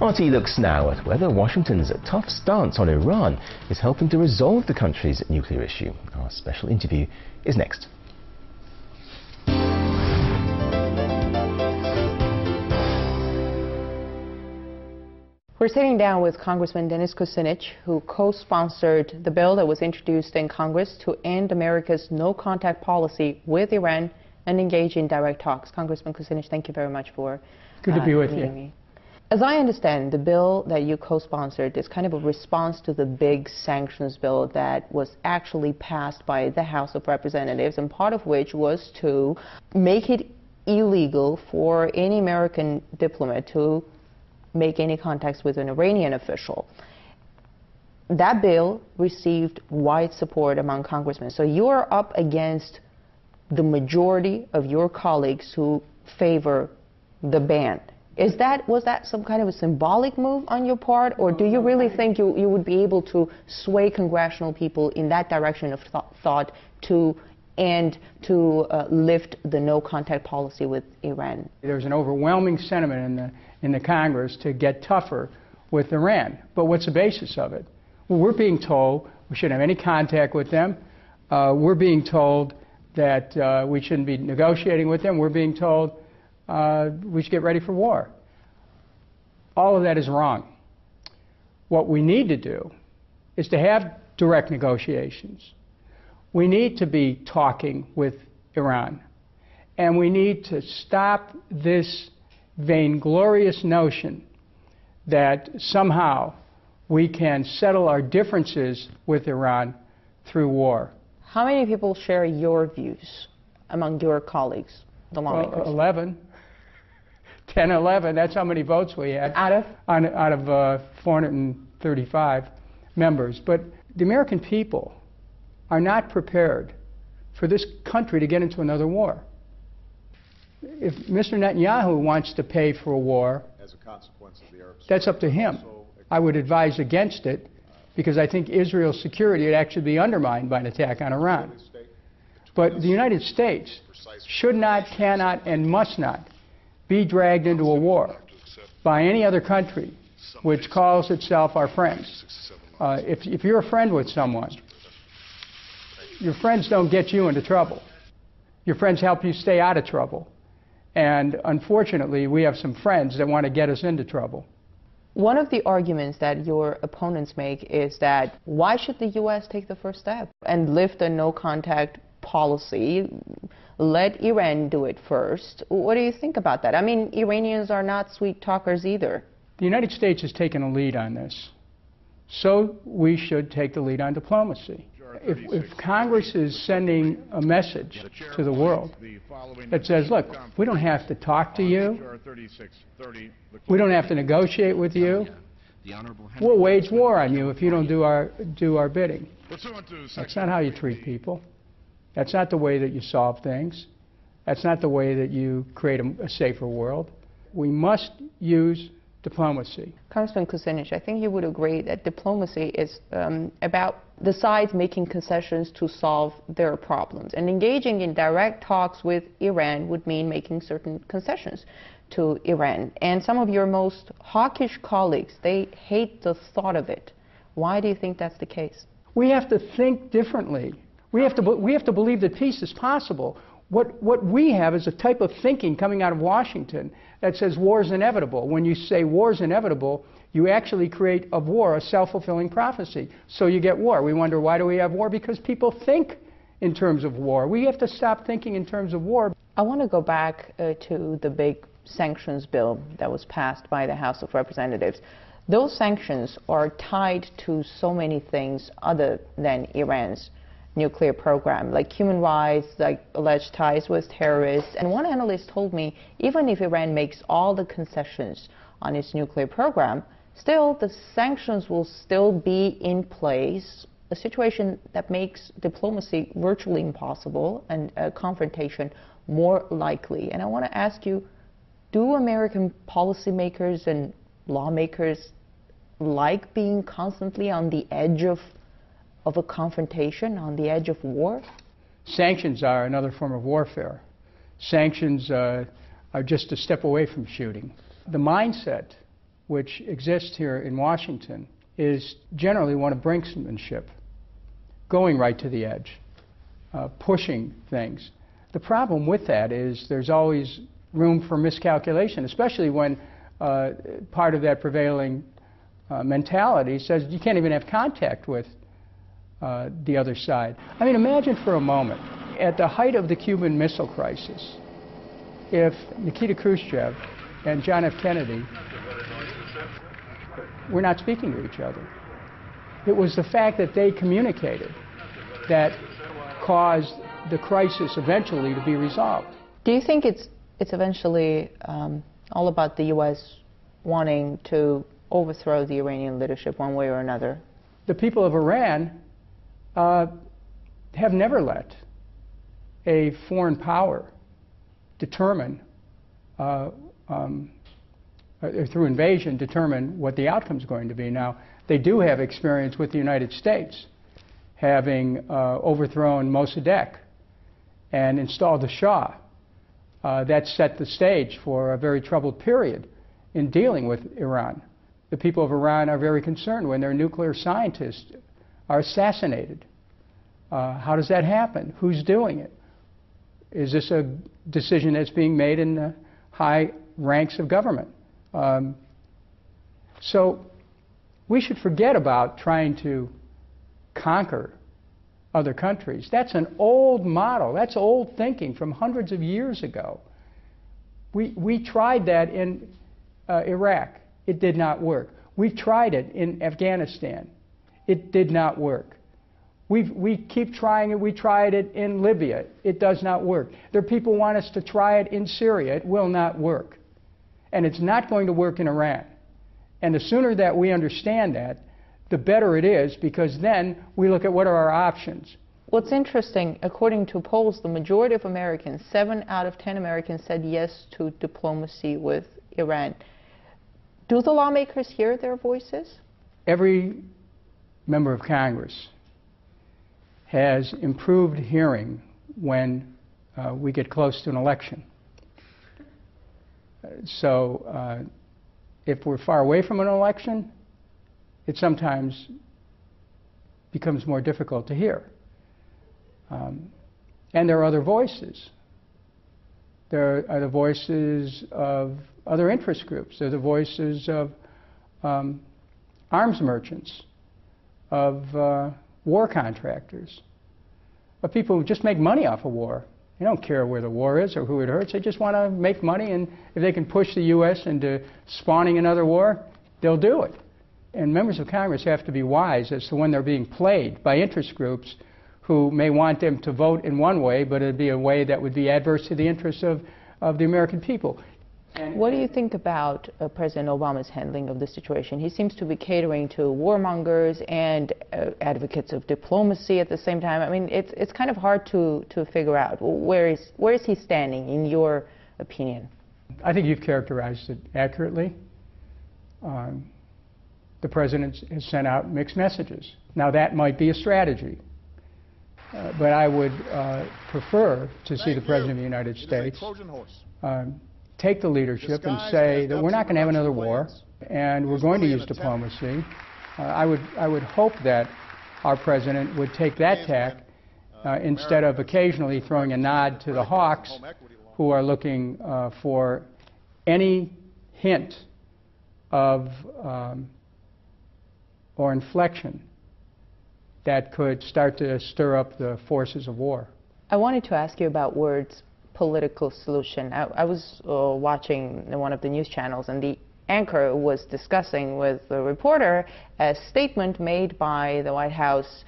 RT looks now at whether Washington's tough stance on Iran is helping to resolve the country's nuclear issue. Our special interview is next. We're sitting down with Congressman Dennis Kucinich, who co-sponsored the bill that was introduced in Congress to end America's no-contact policy with Iran and engage in direct talks. Congressman Kucinich, thank you very much for Good to be with you. me. As I understand, the bill that you co-sponsored is kind of a response to the big sanctions bill that was actually passed by the House of Representatives, and part of which was to make it illegal for any American diplomat to make any contacts with an Iranian official. That bill received wide support among congressmen. So you're up against the majority of your colleagues who favor the ban. Was that some kind of a symbolic move on your part, or do you really think you would be able to sway congressional people in that direction of thought to lift the no-contact policy with Iran? There's an overwhelming sentiment in the Congress to get tougher with Iran. But what's the basis of it? Well, we're being told we shouldn't have any contact with them. We're being told that we shouldn't be negotiating with them. We're being told we should get ready for war. All of that is wrong. What we need to do is to have direct negotiations. We need to be talking with Iran. And we need to stop this vainglorious notion that somehow we can settle our differences with Iran through war. How many people share your views among your colleagues, the lawmakers? Well, 11. 10, 11, that's how many votes we had. Out of? Out of 435 members. But the American people are not prepared for this country to get into another war. If Mr. Netanyahu wants to pay for a war, as a consequence of the Arab Spring, that's up to him. I would advise against it, because I think Israel's security would actually be undermined by an attack on Iran. But the United States should not, cannot, and must not be dragged into a war by any other country which calls itself our friends. If you're a friend with someone, your friends don't get you into trouble. Your friends help you stay out of trouble. And unfortunately, we have some friends that want to get us into trouble. One of the arguments that your opponents make is that why should the U.S. take the first step and lift a no-contact policy? Let Iran do it first. What do you think about that? I mean, Iranians are not sweet talkers either. The United States has taken a lead on this. So we should take the lead on diplomacy. If Congress is sending a message to the world that says, look, we don't have to talk to you, we don't have to negotiate with you, we'll wage war on you if you don't do our bidding. That's not how you treat people. That's not the way that you solve things. That's not the way that you create a safer world. We must use diplomacy. Congressman Kucinich, I think you would agree that diplomacy is about the sides making concessions to solve their problems. And engaging in direct talks with Iran would mean making certain concessions to Iran. And some of your most hawkish colleagues, they hate the thought of it. Why do you think that's the case? We have to think differently. We have to believe that peace is possible. What we have is a type of thinking coming out of Washington that says war is inevitable. When you say war is inevitable, you actually create of war a self-fulfilling prophecy. So you get war. We wonder, why do we have war? Because people think in terms of war. We have to stop thinking in terms of war. I want to go back to the big sanctions bill that was passed by the House of Representatives. Those sanctions are tied to so many things other than Iran's nuclear program, like human rights, like alleged ties with terrorists. And one analyst told me, even if Iran makes all the concessions on its nuclear program, still the sanctions will still be in place, a situation that makes diplomacy virtually impossible and a confrontation more likely. And I want to ask you, do American policymakers and lawmakers like being constantly on the edge of a confrontation, on the edge of war? Sanctions are another form of warfare. Sanctions are just a step away from shooting. The mindset which exists here in Washington is generally one of brinksmanship, going right to the edge, pushing things. The problem with that is there's always room for miscalculation, especially when part of that prevailing mentality says you can't even have contact with the other side. I mean, imagine for a moment, at the height of the Cuban Missile Crisis, if Nikita Khrushchev and John F. Kennedy were not speaking to each other. It was the fact that they communicated that caused the crisis eventually to be resolved. Do you think it's eventually all about the U.S. wanting to overthrow the Iranian leadership one way or another? The people of Iran have never let a foreign power determine, through invasion, determine what the outcome is going to be. Now, they do have experience with the United States, having overthrown Mossadegh and installed the Shah. That set the stage for a very troubled period in dealing with Iran. The people of Iran are very concerned when their nuclear scientists are assassinated. How does that happen? Who's doing it? Is this a decision that's being made in the high ranks of government? So we should forget about trying to conquer other countries. That's an old model. That's old thinking from hundreds of years ago. We tried that in Iraq. It did not work. We've tried it in Afghanistan. It did not work. We keep trying it. We tried it in Libya. It does not work. There are people who want us to try it in Syria. It will not work. And it's not going to work in Iran. And the sooner that we understand that, the better it is, because then we look at what are our options. What's interesting, according to polls, the majority of Americans, 7 out of 10 Americans, said yes to diplomacy with Iran. Do the lawmakers hear their voices? Every member of Congress has improved hearing when we get close to an election. So if we're far away from an election, it sometimes becomes more difficult to hear. And there are other voices. There are the voices of other interest groups. There are the voices of arms merchants, of war contractors, of people who just make money off of war. They don't care where the war is or who it hurts. They just want to make money, and if they can push the U.S. into spawning another war, they'll do it. And members of Congress have to be wise as to when they're being played by interest groups who may want them to vote in one way, but it would be a way that would be adverse to the interests of the American people. What do you think about President Obama's handling of the situation? He seems to be catering to warmongers and advocates of diplomacy at the same time. I mean, it's kind of hard to figure out. Where is he standing, in your opinion? I think you've characterized it accurately. The President has sent out mixed messages. Now, that might be a strategy. But I would prefer to see the President of the United States take the leadership and say that we're not going to have another war, and we're going to use diplomacy. I would hope that our President would take that tack instead of occasionally throwing a nod to the hawks who are looking for any hint of or inflection that could start to stir up the forces of war. I wanted to ask you about words, political solution. I was watching one of the news channels, and the anchor was discussing with the reporter a statement made by the White House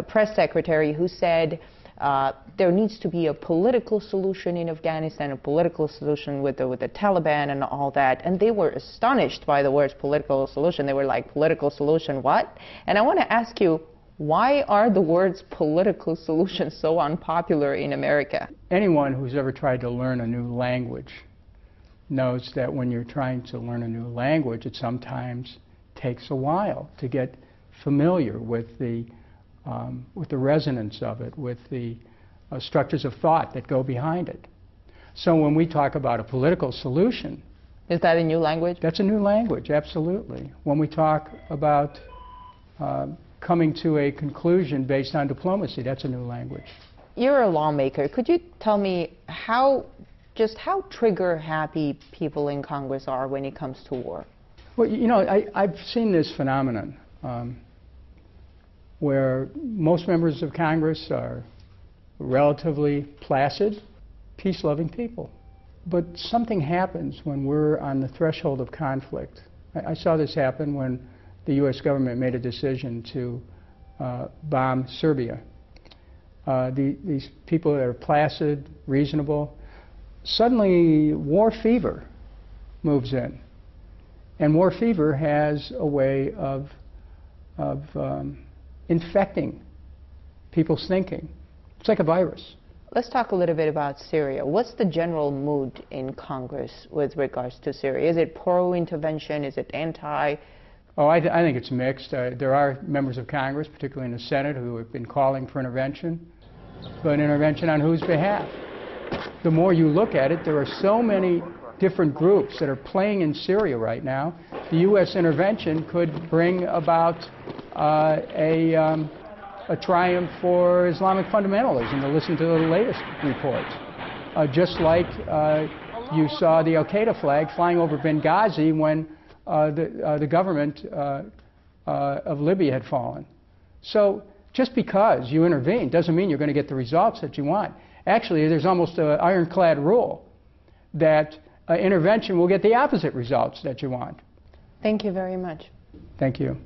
press secretary, who said there needs to be a political solution in Afghanistan, a political solution with the Taliban and all that. And they were astonished by the words political solution. They were like, political solution, what? And I want to ask you, why are the words political solution so unpopular in America? Anyone who's ever tried to learn a new language knows that when you're trying to learn a new language, it sometimes takes a while to get familiar with the resonance of it, with the structures of thought that go behind it. So when we talk about a political solution, Is that a new language? That's a new language, absolutely. When we talk about coming to a conclusion based on diplomacy, that's a new language. You're a lawmaker. Could you tell me just how trigger-happy people in Congress are when it comes to war? Well, you know, I've seen this phenomenon where most members of Congress are relatively placid, peace-loving people. But something happens when we're on the threshold of conflict. I saw this happen when the U.S. government made a decision to bomb Serbia. These people that are placid, reasonable, suddenly war fever moves in. And war fever has a way of infecting people's thinking. It's like a virus. Let's talk a little bit about Syria. What's the general mood in Congress with regards to Syria? Is it pro-intervention? Is it anti? Oh, I think it's mixed. There are members of Congress, particularly in the Senate, who have been calling for intervention. But intervention on whose behalf? The more you look at it, there are so many different groups that are playing in Syria right now. The U.S. intervention could bring about a triumph for Islamic fundamentalism, to listen to the latest reports. Just like you saw the Al-Qaeda flag flying over Benghazi when the government of Libya had fallen. So just because you intervene doesn't mean you're going to get the results that you want. Actually, there's almost an ironclad rule that intervention will get the opposite results that you want. Thank you very much. Thank you.